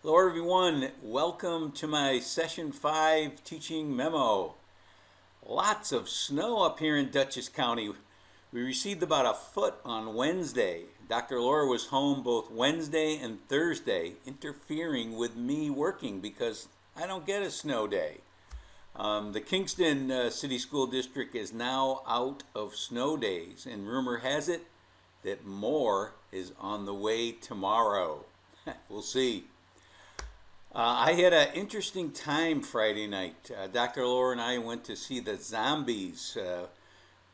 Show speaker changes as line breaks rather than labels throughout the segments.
Hello everyone, welcome to my session 5 teaching memo. Lots of snow up here in Dutchess County. We received about a foot on Wednesday. Dr. Laura was home both Wednesday and Thursday, interfering with me working because I don't get a snow day. The Kingston City School District is now out of snow days, and rumor has it that more is on the way tomorrow. We'll see. I had an interesting time Friday night. Dr. Laura and I went to see the Zombies.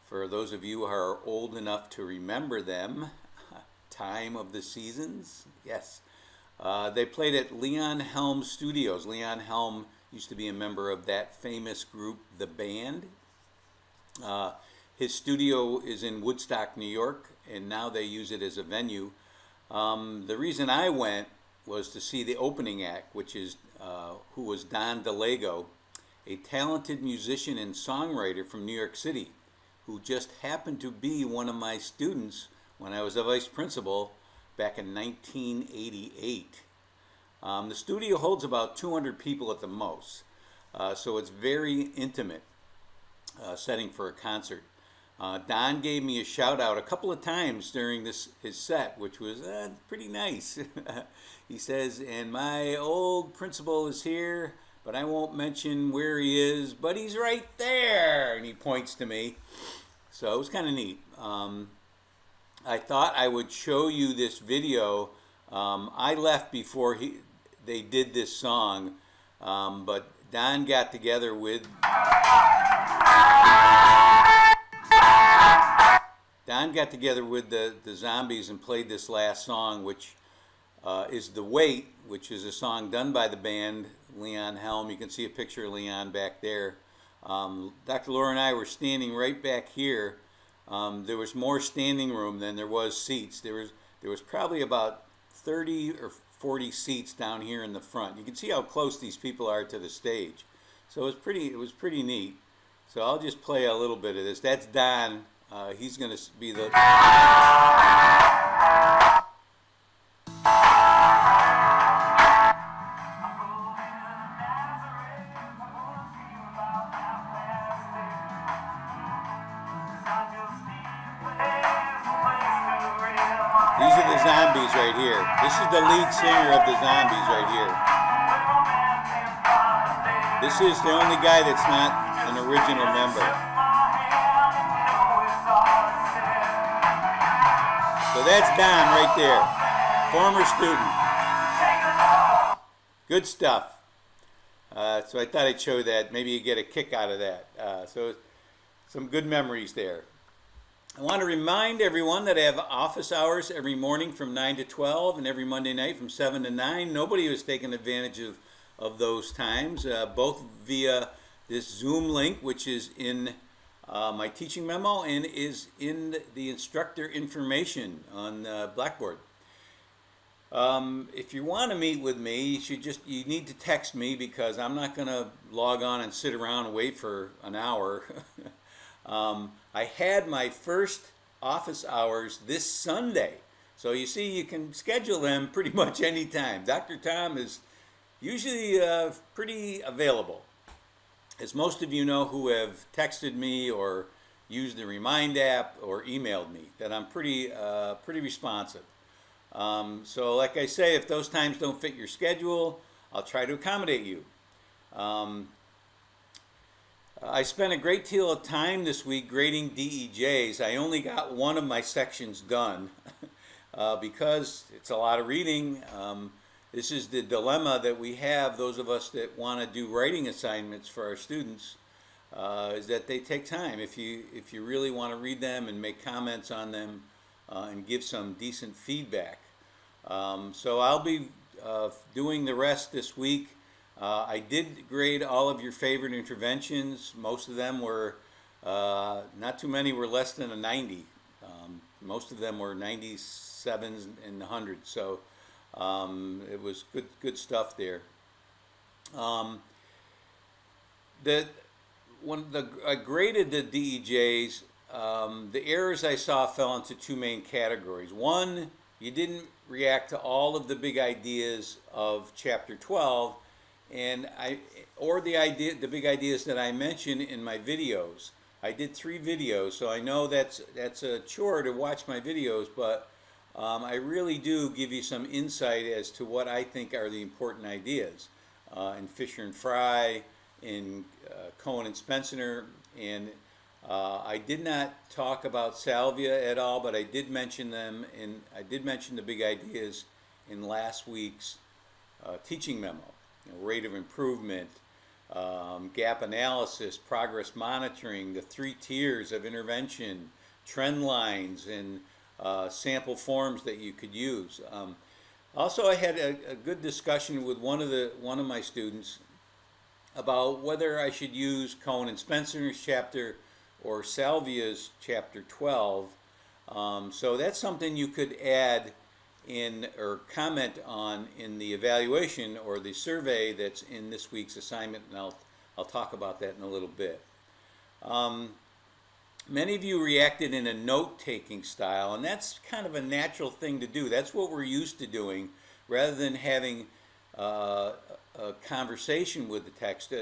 For those of you who are old enough to remember them, Time of the Seasons, yes. They played at Leon Helm Studios. Leon Helm used to be a member of that famous group, The Band. His studio is in Woodstock, New York, and now they use it as a venue. The reason I went was to see the opening act, which is who was Don DeLego, a talented musician and songwriter from New York City, who just happened to be one of my students when I was a vice principal back in 1988. The studio holds about 200 people at the most, so it's very intimate setting for a concert. Don gave me a shout out a couple of times during his set, which was pretty nice. He says, and my old principal is here, but I won't mention where he is, but he's right there, and he points to me. So it was kind of neat. I thought I would show you this video. I left before they did this song, but Don got together with the Zombies and played this last song, which is The Wait, which is a song done by the band, Leon Helm. You can see a picture of Leon back there. Dr. Laura and I were standing right back here. There was more standing room than there was seats. There was probably about 30 or 40 seats down here in the front. You can see how close these people are to the stage. So it was pretty neat. So I'll just play a little bit of this. That's Don. He's going to be the... These are the Zombies right here. This is the lead singer of the Zombies right here. This is the only guy that's not an original member. So that's Don right there, former student. Good stuff. So I thought I'd show that. Maybe you get a kick out of that. So some good memories there. I want to remind everyone that I have office hours every morning from 9 to 12 and every Monday night from 7 to 9. Nobody was taking advantage of those times, both via this Zoom link, which is in my teaching memo and is in the instructor information on Blackboard. If you want to meet with me, you need to text me because I'm not going to log on and sit around and wait for an hour. I had my first office hours this Sunday. So you see, you can schedule them pretty much anytime. Dr. Tom is usually pretty available. As most of you know who have texted me or used the Remind app or emailed me, that I'm pretty responsive. So like I say, if those times don't fit your schedule, I'll try to accommodate you. I spent a great deal of time this week grading DEJs. I only got one of my sections done because it's a lot of reading. This is the dilemma that we have, those of us that want to do writing assignments for our students, is that they take time. If you really want to read them and make comments on them and give some decent feedback. So I'll be doing the rest this week. I did grade all of your favorite interventions. Most of them were, not too many were less than a 90. Most of them were 97s and 100s. So it was good stuff there. When I graded the DEJs, the errors I saw fell into two main categories. One, you didn't react to all of the big ideas of chapter 12 or the big ideas that I mention in my videos. I did 3 videos, so I know that's a chore to watch my videos, but I really do give you some insight as to what I think are the important ideas in Fisher and Fry, in Cohen and Spencer, and I did not talk about salvia at all, but I did mention them, and I did mention the big ideas in last week's teaching memo. Rate of improvement, gap analysis, progress monitoring, the 3 tiers of intervention, trend lines, and sample forms that you could use. Also, I had a good discussion with one of my students about whether I should use Cohen and Spencer's chapter or Salvia's chapter 12. So that's something you could add in or comment on in the evaluation or the survey that's in this week's assignment, and I'll talk about that in a little bit. Many of you reacted in a note-taking style, and that's kind of a natural thing to do. That's what we're used to doing, rather than having a conversation with the text,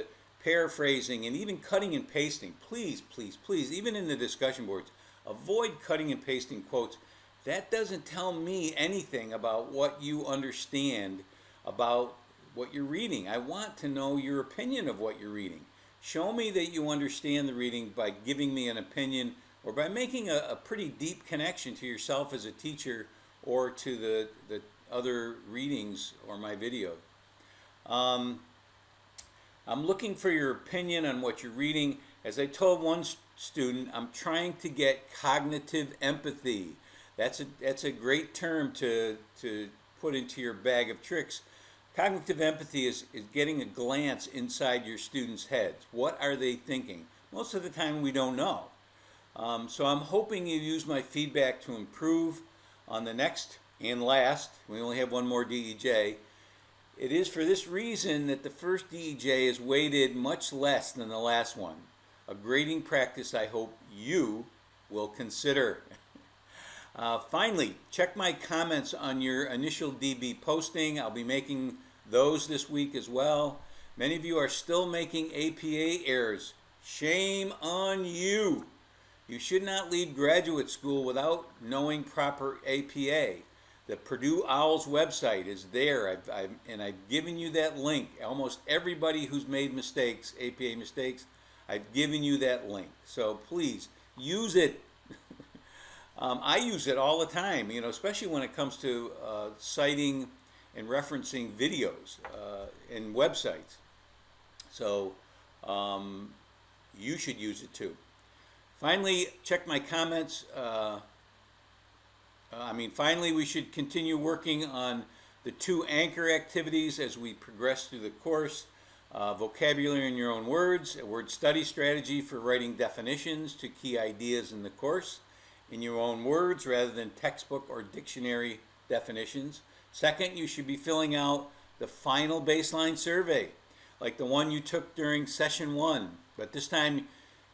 paraphrasing, and even cutting and pasting. Please, please, please, even in the discussion boards, avoid cutting and pasting quotes. That doesn't tell me anything about what you understand about what you're reading. I want to know your opinion of what you're reading. Show me that you understand the reading by giving me an opinion or by making a pretty deep connection to yourself as a teacher or to the other readings or my video. I'm looking for your opinion on what you're reading. As I told one student, I'm trying to get cognitive empathy. That's a great term to put into your bag of tricks. Cognitive empathy is getting a glance inside your students' heads. What are they thinking? Most of the time we don't know. So I'm hoping you use my feedback to improve on the next and last. We only have one more DEJ. It is for this reason that the first DEJ is weighted much less than the last one. A grading practice I hope you will consider. Finally, check my comments on your initial DB posting. I'll be making those this week as well. Many of you are still making APA errors. Shame on you. You should not leave graduate school without knowing proper APA. The Purdue Owls website is there, and I've given you that link. Almost everybody who's made mistakes, APA mistakes, I've given you that link. So please, use it. I use it all the time, especially when it comes to citing and referencing videos and websites. So you should use it too. Finally, check my comments. Finally, we should continue working on the 2 anchor activities as we progress through the course. Vocabulary in your own words, a word study strategy for writing definitions to key ideas in the course in your own words rather than textbook or dictionary definitions. Second, you should be filling out the final baseline survey, like the one you took during session 1. But this time,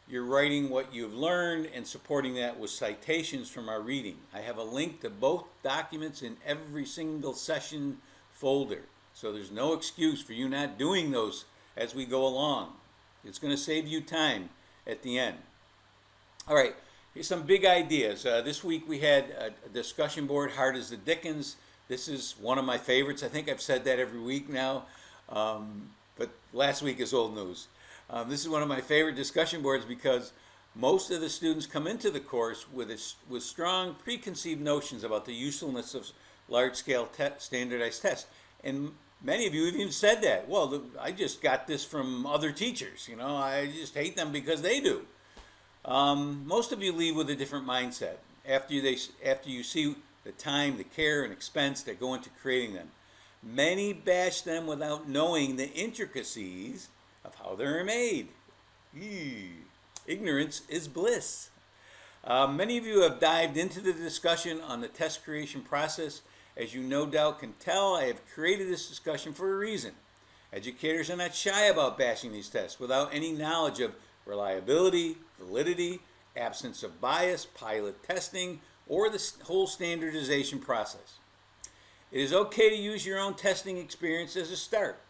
you're writing what you've learned and supporting that with citations from our reading. I have a link to both documents in every single session folder. So there's no excuse for you not doing those as we go along. It's going to save you time at the end. All right. Here's some big ideas. This week we had a discussion board, Hard as the Dickens. This is one of my favorites. I think I've said that every week now, but last week is old news. This is one of my favorite discussion boards because most of the students come into the course with strong preconceived notions about the usefulness of large-scale standardized tests. And many of you have even said that. Well, I just got this from other teachers. I just hate them because they do. Most of you leave with a different mindset after you see the time, the care, and expense that go into creating them. Many bash them without knowing the intricacies of how they're made. Ignorance is bliss. Many of you have dived into the discussion on the test creation process. As you no doubt can tell, I have created this discussion for a reason. Educators are not shy about bashing these tests without any knowledge of reliability, validity, absence of bias, pilot testing, or the whole standardization process. It is okay to use your own testing experience as a start,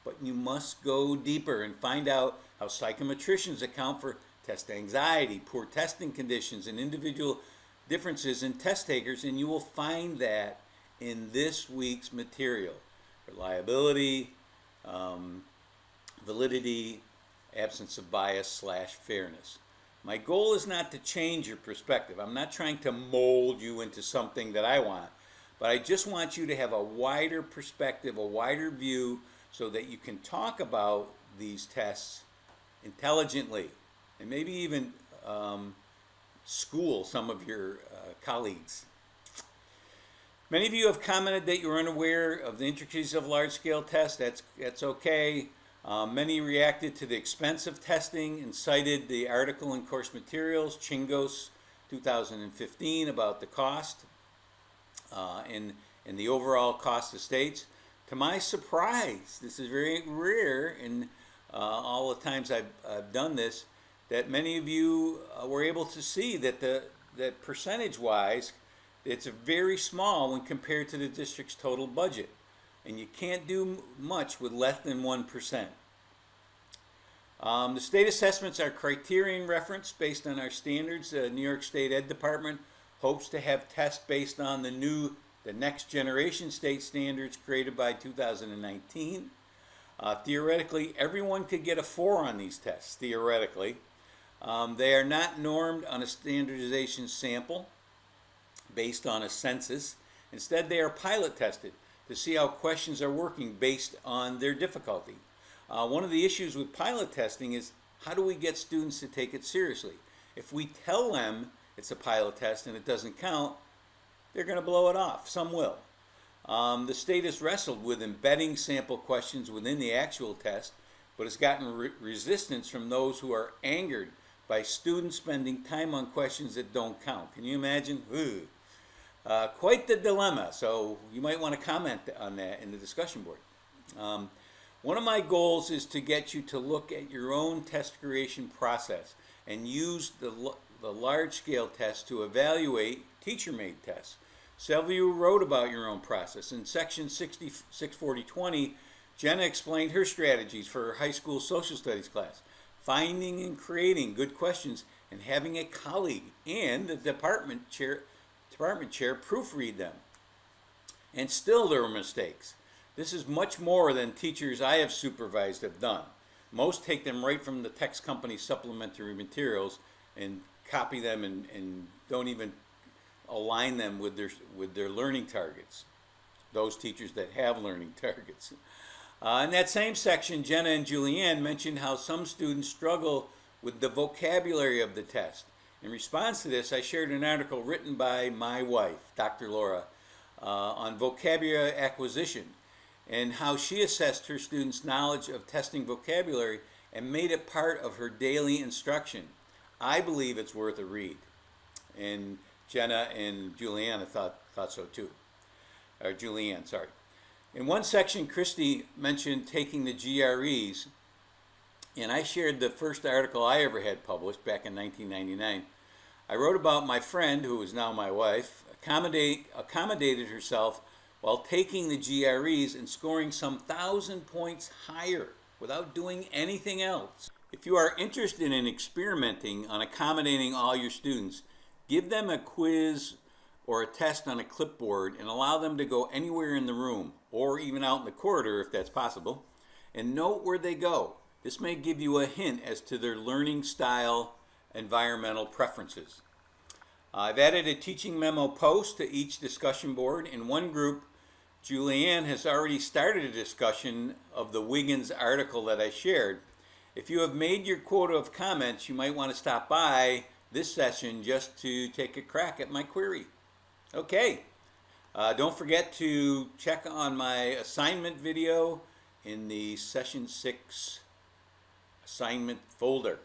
but you must go deeper and find out how psychometricians account for test anxiety, poor testing conditions, and individual differences in test takers, and you will find that in this week's material. Reliability, validity, absence of bias / fairness. My goal is not to change your perspective. I'm not trying to mold you into something that I want, but I just want you to have a wider perspective, a wider view, so that you can talk about these tests intelligently and maybe even school some of your colleagues. Many of you have commented that you're unaware of the intricacies of large-scale tests. That's okay. Many reacted to the expense of testing and cited the article in Course Materials, Chingos 2015, about the cost and the overall cost of states. To my surprise, this is very rare in all the times I've done this, that many of you were able to see that that percentage-wise, it's very small when compared to the district's total budget. And you can't do much with less than 1%. The state assessments are criterion reference based on our standards. The New York State Ed Department hopes to have tests based on the next generation state standards created by 2019. Theoretically, everyone could get a 4 on these tests, theoretically. They are not normed on a standardization sample based on a census. Instead, they are pilot tested to see how questions are working based on their difficulty. One of the issues with pilot testing is, how do we get students to take it seriously? If we tell them it's a pilot test and it doesn't count, they're going to blow it off. Some will. The state has wrestled with embedding sample questions within the actual test, but has gotten resistance from those who are angered by students spending time on questions that don't count. Can you imagine? Quite the dilemma, so you might want to comment on that in the discussion board. One of my goals is to get you to look at your own test creation process and use the large-scale tests to evaluate teacher-made tests. Several of you wrote about your own process. In section 64020, Jenna explained her strategies for her high school social studies class, finding and creating good questions and having a colleague and the department chair proofread them. And still there were mistakes. This is much more than teachers I have supervised have done. Most take them right from the text company's supplementary materials and copy them and don't even align them with their learning targets, those teachers that have learning targets. In that same section, Jenna and Julianne mentioned how some students struggle with the vocabulary of the test. In response to this, I shared an article written by my wife, Dr. Laura, on vocabulary acquisition and how she assessed her students' knowledge of testing vocabulary and made it part of her daily instruction. I believe it's worth a read. And Jenna and Juliana thought so too. Or Julianne, sorry. In one section, Christy mentioned taking the GREs, and I shared the first article I ever had published back in 1999. I wrote about my friend, who is now my wife, accommodated herself while taking the GREs and scoring some 1,000 points higher without doing anything else. If you are interested in experimenting on accommodating all your students, give them a quiz or a test on a clipboard and allow them to go anywhere in the room or even out in the corridor if that's possible, and note where they go. This may give you a hint as to their learning style, environmental preferences. I've added a teaching memo post to each discussion board. In one group, Julianne has already started a discussion of the Wiggins article that I shared. If you have made your quota of comments, you might want to stop by this session just to take a crack at my query. Okay, don't forget to check on my assignment video in the session 6 assignment folder.